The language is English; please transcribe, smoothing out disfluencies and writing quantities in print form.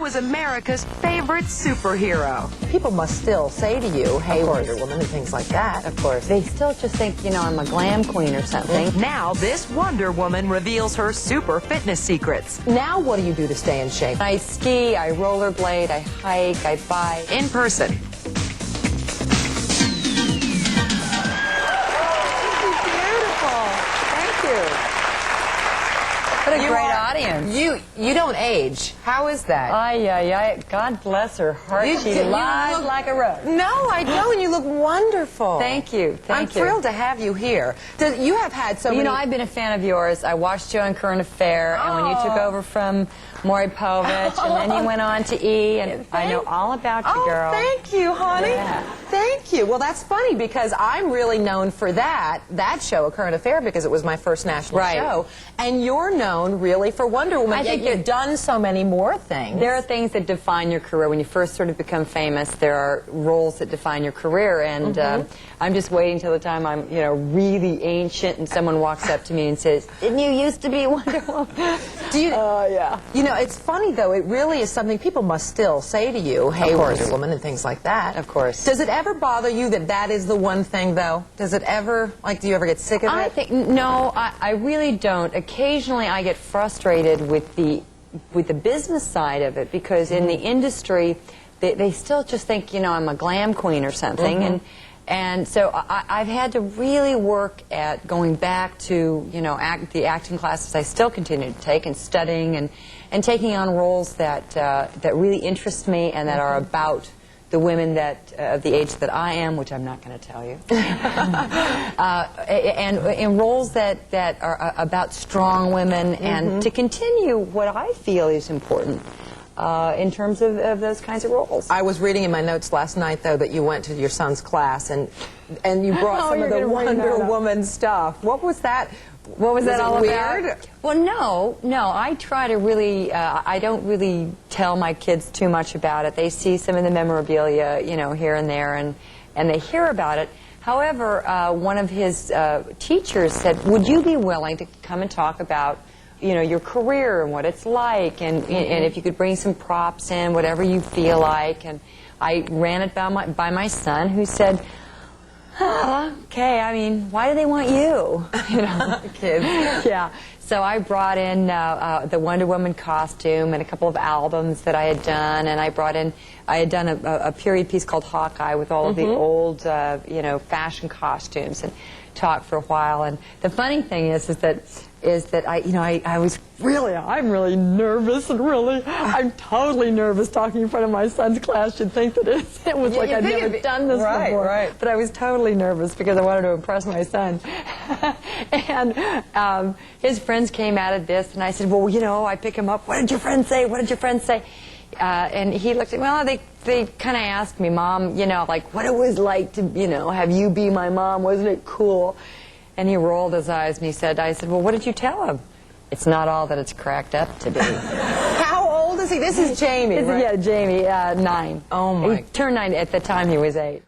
was America's favorite superhero. People must still say to you, hey, Wonder Woman, and things like that. Of course. They still just think, you know, I'm a glam queen or something. Now this Wonder Woman reveals her super fitness secrets. Now what do you do to stay in shape? I ski, I rollerblade, I hike, I bike. In person. What a great audience. You don't age. How is that? God bless her heart. She lies like a rose. No, I know, and you look wonderful. Thank you. I'm thrilled to have you here. You have had so many... You know, I've been a fan of yours. I watched you on Current Affair, and when you took over from Maury Povich, and then you went on to E, and I know all about you, girl. Thank you, honey. Yeah. Thank you. Well, that's funny, because I'm really known for that show, A Current Affair, because it was my first national show. And you're known, really, for Wonder Woman. I think you've done so many more things. There are things that define your career. When you first sort of become famous, there are roles that define your career, and I'm just waiting till the time I'm, you know, really ancient, and someone walks up to me and says, "Didn't you used to be Wonder Woman?" Do you? Yeah. You know, it's funny, though. It really is something people must still say to you, hey, Wonder Woman, and things like that. Of course. Does it ever bother you that that is the one thing, though? Does it ever, like, do you ever get sick of it? No, I really don't. Occasionally I get frustrated with the business side of it, because in the industry, they still just think, you know, I'm a glam queen or something. And so I've had to really work at going back to, you know, the acting classes I still continue to take, and studying and taking on roles that really interest me and that are about the women of the age that I am, which I'm not going to tell you, and in roles that are about strong women, and to continue what I feel is important in terms of those kinds of roles. I was reading in my notes last night, though, that you went to your son's class and you brought some of the Wonder Woman stuff. What was that? What was that all weird? about? Well, no. I try to really, I don't really tell my kids too much about it. They see some of the memorabilia, you know, here and there, and they hear about it. However, one of his teachers said, would you be willing to come and talk about, you know, your career and what it's like, and if you could bring some props in, whatever you feel like. And I ran it by my son, who said, okay, I mean, why do they want you? You know, kids. Yeah. So I brought in the Wonder Woman costume and a couple of albums that I had done, and I had done a period piece called Hawkeye with all of the old, you know, fashion costumes, and talked for a while. And the funny thing is that I'm really nervous, and I'm totally nervous talking in front of my son's class. You'd think that it was like I'd never done this before. Right. But I was totally nervous because I wanted to impress my son. And his friends came out of this, and I said, well, you know, I pick him up. What did your friends say? What did your friends say? And he looked at me, well, they kind of asked me, Mom, you know, like, what it was like to, you know, have you be my mom. Wasn't it cool? And he rolled his eyes, and I said, well, what did you tell him? It's not all that it's cracked up to be. How old is he? This is Jamie, right? Yeah, Jamie, 9. Oh, my. He turned 9. At the time, he was 8.